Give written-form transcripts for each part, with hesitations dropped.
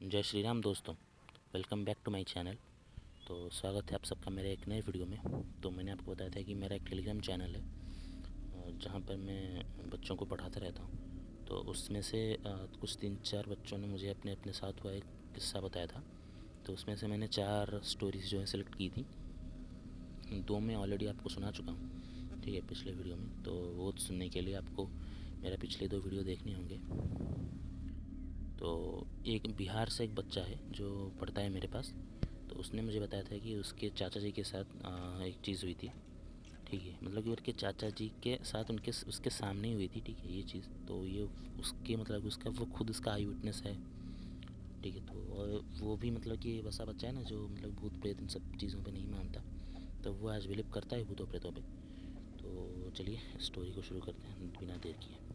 जय श्री राम दोस्तों। Welcome back to my channel. तो स्वागत है आप सबका मेरे एक नए वीडियो में। तो मैंने आपको बताया था कि मेरा एक टेलीग्राम चैनल है जहाँ पर मैं बच्चों को पढ़ाता रहता हूँ। तो उसमें से कुछ 3-4 बच्चों ने मुझे अपने अपने साथ हुआ एक किस्सा बताया था। तो उसमें से मैंने 4 स्टोरीज जो है सिलेक्ट की थी। 2 मैं ऑलरेडी आपको सुना चुका हूँ, ठीक है, पिछले वीडियो में। तो वो सुनने के लिए आपको मेरा पिछले 2 वीडियो देखने होंगे। तो एक बिहार से एक बच्चा है जो पढ़ता है मेरे पास। तो उसने मुझे बताया था कि उसके चाचा जी के साथ एक चीज़ हुई थी, ठीक है। मतलब कि उनके चाचा जी के साथ उसके सामने ही हुई थी, ठीक है, ये चीज़। तो ये उसके मतलब उसका वो खुद उसका आई विटनेस है, ठीक है। तो और वो भी मतलब कि वैसा बच्चा है ना जो मतलब भूत प्रेत इन सब चीज़ों पे नहीं मानता। तो वो आज बिलीव करता है भूतों प्रेतों पे। तो चलिए स्टोरी को शुरू करते हैं बिना देर किए।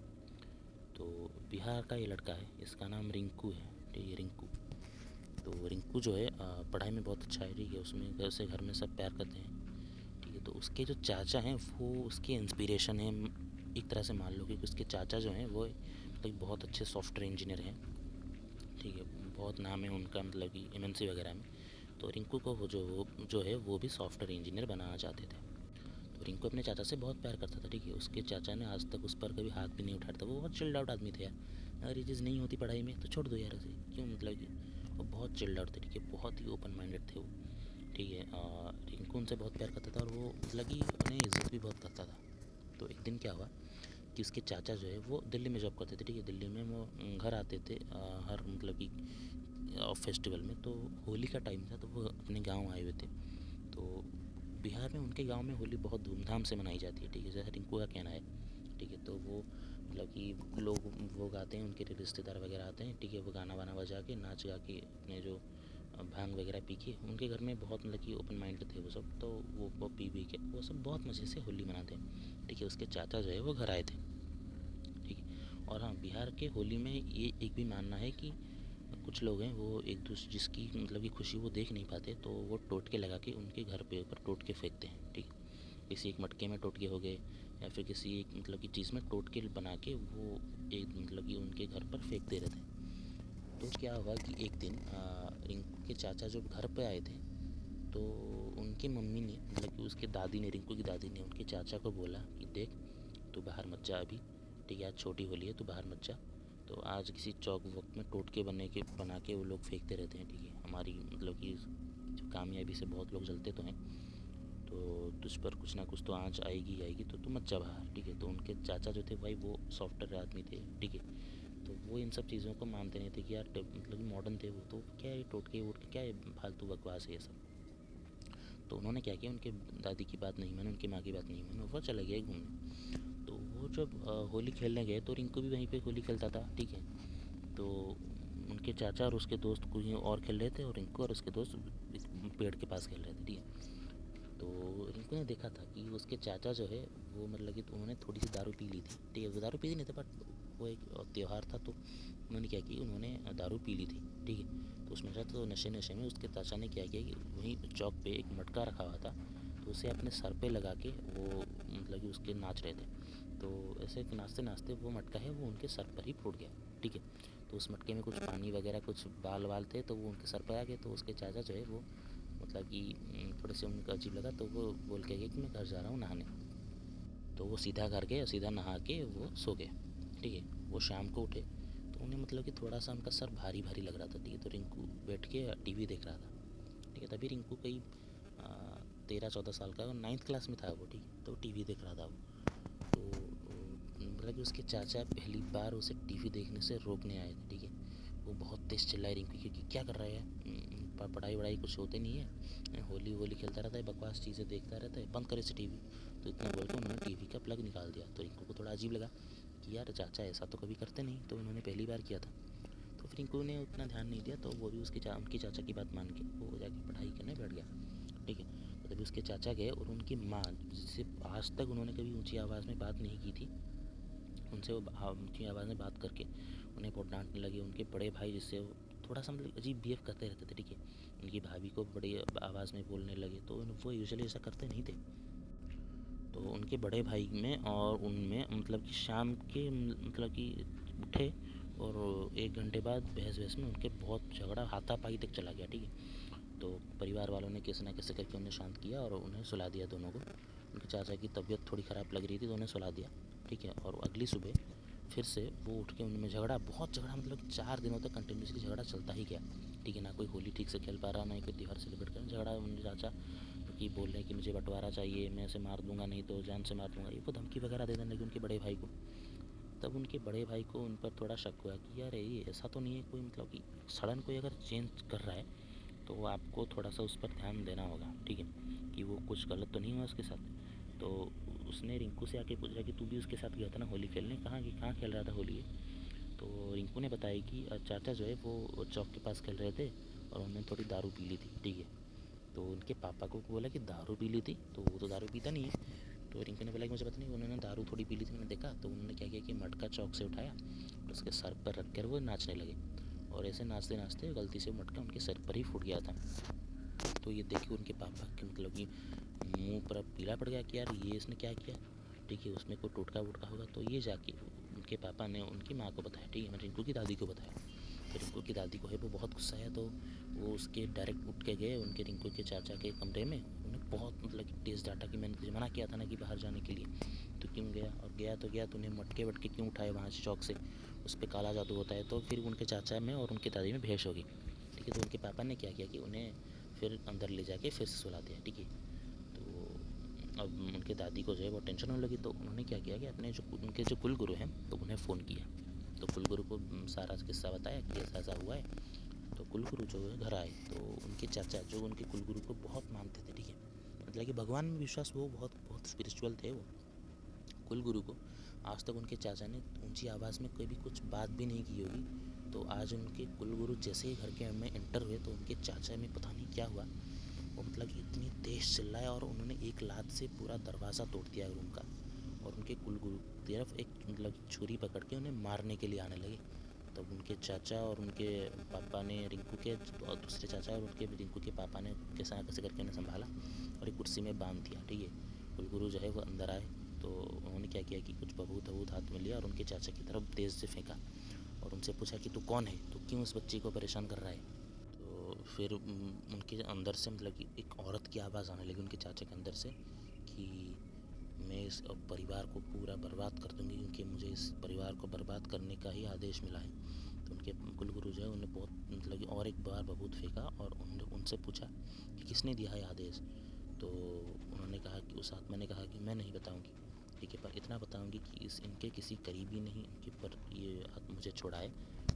तो बिहार का ये लड़का है, इसका नाम रिंकू है, ठीक है, रिंकू। तो रिंकू जो है पढ़ाई में बहुत अच्छा है, ठीक है। उसमें घर में सब प्यार करते हैं, ठीक है। तो उसके जो चाचा हैं वो उसके इंस्पिरेशन हैं। एक तरह से मान लो कि उसके चाचा जो हैं वो मतलब बहुत अच्छे सॉफ्टवेयर इंजीनियर हैं, ठीक है। बहुत नाम है उनका मतलब कि एमएनसी वगैरह में। तो रिंकू को वो जो है वो भी सॉफ्टवेयर इंजीनियर बनाना चाहते थे। तो रिंकू अपने चाचा से बहुत प्यार करता था, ठीक है। उसके चाचा ने आज तक उस पर कभी हाथ भी नहीं उठाया था। वो बहुत चिल्ड आउट आदमी थे यार। अगर ये चीज़ नहीं होती पढ़ाई में तो छोड़ दो यार, ऐसे क्यों, मतलब कि वो बहुत चिल्ड आउट थे, ठीक है। बहुत ही ओपन माइंडेड थे वो, ठीक है। रिंकू उनसे बहुत प्यार करता था और वो मतलब कि उन्हें इज़्ज़त भी बहुत करता था। तो एक दिन क्या हुआ कि उसके चाचा जो है वो दिल्ली में जॉब करते थे, ठीक है। दिल्ली में वो घर आते थे हर मतलब कि फेस्टिवल में। तो होली का टाइम था तो वो अपने गांव आए हुए थे। तो बिहार में उनके गांव में होली बहुत धूमधाम से मनाई जाती है, ठीक है, जैसे रिंकू का कहना है, ठीक है। तो वो मतलब कि लोग वो गाते हैं, उनके रिश्तेदार वगैरह आते हैं, ठीक है। वो गाना वाना बजा के नाच गा के अपने जो भांग वगैरह पी के, उनके घर में बहुत मतलब कि ओपन माइंड थे वो सब। तो वो पी के वो सब बहुत मज़े से होली मनाते हैं, ठीक है। उसके चाचा जो है वो घर आए थे, ठीक है। और हाँ, बिहार के होली में ये एक भी मानना है कि कुछ लोग हैं वो एक दूसरे जिसकी मतलब की खुशी वो देख नहीं पाते तो वो टोटके लगा के उनके घर पे ऊपर टोटके फेंकते हैं, ठीक। किसी एक मटके में टोटके हो गए या फिर किसी एक मतलब की चीज़ में टोटके बना के वो एक मतलब कि उनके घर पर फेंकते रहते हैं। तो क्या हुआ कि एक दिन रिंकू के चाचा जब घर पे आए थे तो उनकी मम्मी ने मतलब कि उसके दादी ने, रिंकू की दादी ने उनके चाचा को बोला कि देख, तू बाहर मत जा अभी, ठीक है। आज छोटी होली है, तू बाहर मत जा। तो आज किसी चौक वक्त में टोटके बना के वो लोग फेंकते रहते हैं, ठीक है। हमारी मतलब कि जो कामयाबी से बहुत लोग जलते तो हैं, तो तुझ पर कुछ ना कुछ तो आँच आएगी आएगी, तो तू मत जा बाहर, ठीक है। तो उनके चाचा जो थे भाई वो सॉफ्टवेयर आदमी थे, ठीक है। तो वो इन सब चीज़ों को मानते नहीं थे कि यार मतलब कि मॉडर्न थे वो, तो क्या है टोटके वोटके, क्या है फालतू बकवास है ये सब। तो उन्होंने क्या किया, उनके दादी की बात नहीं मानी, उनकी माँ की बात नहीं मानी, वो चले गए घूमने। तो वो जब होली खेलने गए तो रिंकू भी वहीं पे होली खेलता था, ठीक है। तो उनके चाचा और उसके दोस्त कोई और खेल रहे थे और रिंकू और उसके दोस्त इस पेड़ के पास खेल रहे थे, ठीक है। तो रिंकू ने देखा था कि उसके चाचा जो है वो मतलब कि तो उन्होंने थोड़ी सी दारू पी ली थी, ठीक है। वो दारू पी नहीं थे बट वो एक त्यौहार था तो उन्होंने क्या किया, उन्होंने दारू पी ली थी, ठीक है। तो उसमें तो नशे में उसके चाचा ने क्या किया कि वहीं चौक पे एक मटका रखा हुआ था, तो उसे अपने सर पे लगा के वो मतलब कि उसके नाच रहे थे। तो ऐसे नाचते नाचते वो मटका है वो उनके सर पर ही फूट गया, ठीक है। तो उस मटके में कुछ पानी वगैरह कुछ बाल वाल थे तो वो उनके सर पर आ गए। तो उसके चाचा जो है वो मतलब कि थोड़े से उनको अजीब लगा तो वो बोल के गए कि मैं घर जा रहा हूँ नहाने। तो वो सीधा घर गए और सीधा नहा के वो सो गए, ठीक है। वो शाम को उठे तो उन्हें मतलब कि थोड़ा सा उनका सर भारी भारी लग रहा था, ठीक है। तो रिंकू बैठ के टीवी देख रहा था, ठीक है। तभी रिंकू कई 13-14 साल का, 9th क्लास में था वो, ठीक है। तो टीवी देख रहा था वो। तो मतलब कि उसके चाचा पहली बार उसे टीवी देखने से रोकने आए थे, ठीक है। वो बहुत तेज़ चिल्लाए रिंकू कि क्या कर रहा है, पढ़ाई वढ़ाई कुछ होते नहीं है, होली वोली खेलता रहता है, बकवास चीज़ें देखता रहता है, बंद करे से टीवी। तो इतना बोल के उन्होंने टीवी का प्लग निकाल दिया। तो रिंकू को थोड़ा अजीब लगा कि यार चाचा ऐसा तो कभी करते नहीं, तो उन्होंने पहली बार किया था। तो फिर रिंकू ने उतना ध्यान नहीं दिया तो वो भी उनकी चाचा की बात मान के वो जाके पढ़ाई करने बैठ गया, ठीक है। तो तभी उसके चाचा गए और उनकी माँ, जिससे आज तक उन्होंने कभी ऊंची आवाज़ में बात नहीं की थी, उनसे वो ऊँची आवाज़ में बात करके उन्हें बहुत डांटने लगे। उनके बड़े भाई जिससे वो थोड़ा सा मतलब अजीब बिहेव करते रहते थे, ठीक है। उनकी भाभी को बड़ी आवाज़ में बोलने लगे तो वो यूजुअली ऐसा करते नहीं थे। तो उनके बड़े भाई में और उनमें मतलब कि शाम के मतलब कि उठे और 1 घंटे बाद बहस में उनके बहुत झगड़ा हाथापाई तक चला गया, ठीक है। तो परिवार वालों ने कैसे ना कैसे करके उन्हें शांत किया और उन्हें सुला दिया दोनों को। उनके चाचा की तबीयत थोड़ी ख़राब लग रही थी तो उन्हें सुला दिया, ठीक है। और अगली सुबह फिर से वो उठ के उनमें झगड़ा, बहुत झगड़ा, मतलब 4 दिनों तक कंटिन्यूसली झगड़ा चलता ही गया, ठीक है। ना कोई होली ठीक से खेल पा रहा, ना ही कोई त्यौहार सेलिब्रेट कर, झगड़ा। उनके चाचा कि बोल रहे हैं कि मुझे बंटवारा चाहिए, मैं ऐसे मार दूंगा, नहीं तो जान से मार दूंगा, ये को धमकी वगैरह दे देने लगे उनके बड़े भाई को। तब उनके बड़े भाई को उन पर थोड़ा शक हुआ कि यार ये ऐसा तो नहीं है कोई, मतलब कि सडन कोई अगर चेंज कर रहा है तो आपको थोड़ा सा उस पर ध्यान देना होगा, ठीक है, कि वो कुछ गलत तो नहीं हुआ उसके साथ। तो उसने रिंकू से आके पूछा कि तू भी उसके साथ गया था ना होली खेलने, कहाँ कि कहाँ खेल रहा था होली है। तो रिंकू ने बताया कि चाचा जो है वो चौक के पास खेल रहे थे और उन्होंने थोड़ी दारू पी ली थी, ठीक है। तो उनके पापा को बोला कि दारू पी ली थी, तो वो तो दारू पीता नहीं है। तो रिंकू ने बोला कि मुझे पता नहीं, उन्होंने दारू थोड़ी पी ली थी, मैंने देखा। तो उन्होंने क्या किया कि मटका चौक से उठाया और उसके सर पर रख कर वो नाचने लगे, और ऐसे नाचते नाचते गलती से मटका उनके सर पर ही फूट गया था। तो ये देख के उनके पापा के मतलब कि मुंह पर पीला पड़ गया कि यार ये इसने क्या किया, ठीक है, उसमें कोई टोटका वोटका होगा। तो ये जाके उनके पापा ने उनकी माँ को बताया, ठीक है, मैंने रिंकू की दादी को बताया। तो रिंकू की दादी को है वो बहुत गुस्सा है, तो वो उसके डायरेक्ट उठ के गए उनके रिंकू के चाचा के कमरे में। उन्हें बहुत मतलब कि तेज़ डांटा कि मैंने तुझे मना किया था ना कि बाहर जाने के लिए, तो क्यों गया, और गया तो गया, तूने मटके वटके क्यों उठाए वहाँ से चौक से, उस पर काला जादू होता है। तो फिर उनके चाचा में और उनकी दादी में भेष होगी, ठीक है। तो उनके पापा ने क्या किया कि उन्हें फिर अंदर ले जाके फिर से सुला दिया, ठीक है। तो अब उनके दादी को जो है वो टेंशन होने लगी, तो उन्होंने क्या किया कि अपने जो उनके जो कुलगुरु हैं तो उन्हें फ़ोन किया। तो कुलगुरु को सारा किस्सा बताया कि ऐसा ऐसा हुआ है। तो कुलगुरु जो है घर आए, तो उनके चाचा जो उनके कुलगुरु को बहुत मानते थे, ठीक है, मतलब कि भगवान में विश्वास, वो बहुत बहुत स्पिरिचुअल थे वो कुलगुरु को। आज तक उनके चाचा ने ऊंची आवाज़ में कभी कुछ बात भी नहीं की होगी। तो आज उनके कुलगुरु जैसे ही घर के में एंटर हुए तो उनके चाचा में पता नहीं क्या हुआ, वो मतलब कि इतनी तेज़ चिल्लाए और उन्होंने एक लात से पूरा दरवाज़ा तोड़ दिया रूम का। और उनके कुलगुरु तरफ एक मतलब छुरी पकड़ के उन्हें मारने के लिए आने लगे। तब उनके चाचा और उनके पापा ने रिंकू के, और दूसरे चाचा और उनके रिंकू के पापा ने कैसे ना कैसे करके उन्हें संभाला और एक कुर्सी में बांध दिया, ठीक है। कुलगुरु जो है वो अंदर आए, तो उन्होंने क्या किया कि कुछ बबूत वबूत हाथ में लिया और उनके चाचा की तरफ तेज़ से फेंका और उनसे पूछा कि तू कौन है, तू क्यों उस बच्ची को परेशान कर रहा है। तो फिर उनके अंदर से मतलब कि एक औरत की आवाज़ आने लगी उनके चाचा के अंदर से कि मैं इस परिवार को पूरा बर्बाद कर दूंगी, क्योंकि मुझे इस परिवार को बर्बाद करने का ही आदेश मिला है। तो उनके कुलगुरु जो है उन्हें बहुत मतलब कि और एक बार बबूत फेंका और उनसे पूछा कि किसने दिया है आदेश। तो उन्होंने कहा कि उस आत्मा ने कहा कि मैं नहीं बताऊंगी, ठीक है, पर इतना बताऊंगी कि इनके किसी करीबी ने ही इनके पर ये मुझे छुड़ाए,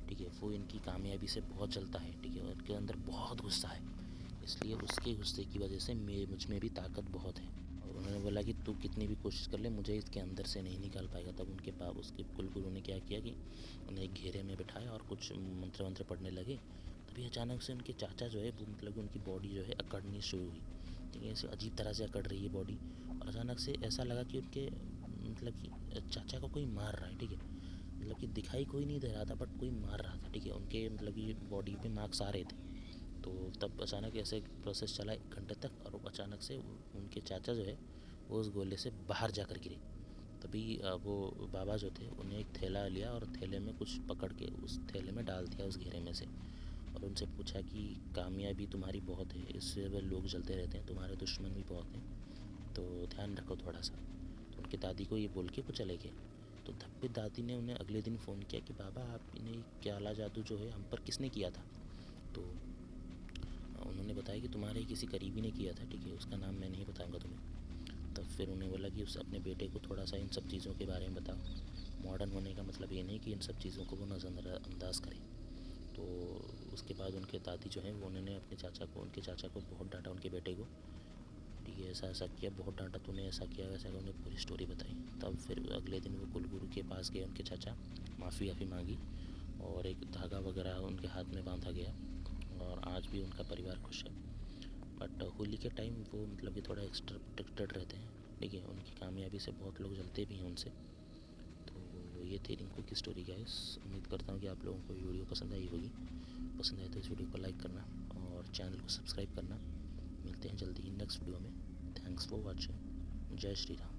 ठीक है। वो इनकी कामयाबी से बहुत जलता है, ठीक है, उनके अंदर बहुत गुस्सा है, इसलिए उसके गुस्से की वजह से मुझ में भी ताकत बहुत है। और उन्होंने बोला कि तू कितनी भी कोशिश कर ले, मुझे इसके अंदर से नहीं निकाल पाएगा। तब उनके पाप उसके कुलगुरु ने क्या किया कि उन्हें एक घेरे में बिठाया और कुछ मंत्र वंत्र पढ़ने लगे। तभी अचानक से उनके चाचा जो है वो मतलब कि उनकी बॉडी जो है अकड़नी शुरू हुई, ठीक है, ऐसे अजीब तरह से अकड़ रही है बॉडी। और अचानक से ऐसा लगा कि उनके मतलब कि चाचा को कोई मार रहा है, ठीक है, मतलब कि दिखाई कोई नहीं दे रहा था बट कोई मार रहा था, ठीक है। उनके मतलब कि बॉडी पे मार्क्स आ रहे थे। तो तब अचानक ऐसे प्रोसेस चला 1 घंटे तक, और अचानक से उनके चाचा जो है वो उस गोले से बाहर जाकर गिरे। तभी वो बाबा जो थे उन्हें एक थैला लिया और थैले में कुछ पकड़ के उस थैले में डाल दिया उस घेरे में से, और उनसे पूछा कि कामयाबी तुम्हारी बहुत है, इससे वे लोग जलते रहते हैं, तुम्हारे दुश्मन भी बहुत हैं, तो ध्यान रखो थोड़ा सा। तो उनकी दादी को ये बोल के वो चले गए। तो तब फिर दादी ने उन्हें अगले दिन फ़ोन किया कि बाबा आपने काला जादू जो है हम पर किसने किया था। तो उन्होंने बताया कि तुम्हारे किसी करीबी ने किया था, ठीक है, उसका नाम मैं नहीं बताऊंगा तुम्हें। तब फिर उन्हें बोला कि उस अपने बेटे को थोड़ा सा इन सब चीज़ों के बारे में बताओ। मॉडर्न होने का मतलब ये नहीं कि इन सब चीज़ों को वो नज़रअंदाज करें। तो उसके बाद उनके दादी जो हैं वो उन्होंने अपने चाचा को, उनके चाचा को बहुत डांटा, उनके बेटे को, ठीक है, ऐसा ऐसा किया, बहुत डांटा तूने, ऐसा किया वैसा किया, उन्हें पूरी स्टोरी बताई। तब फिर अगले दिन वो कुलगुरु के पास गए उनके चाचा, माफ़ी वाफ़ी मांगी और एक धागा वगैरह उनके हाथ में बांधा गया, और आज भी उनका परिवार खुश है। बट होली के टाइम वो मतलब कि थोड़ा एक्स्ट्रा प्रोटेक्टेड रहते हैं, ठीक है, उनकी कामयाबी से बहुत लोग जलते भी हैं उनसे। तो ये थी रिंकू की स्टोरी गाइस। उम्मीद करता हूँ कि आप लोगों को ये वीडियो पसंद आई होगी। पसंद आए तो इस वीडियो को लाइक करना और चैनल को सब्सक्राइब करना। मिलते हैं जल्दी ही नेक्स्ट वीडियो में। Thanks for watching. जय श्री राम।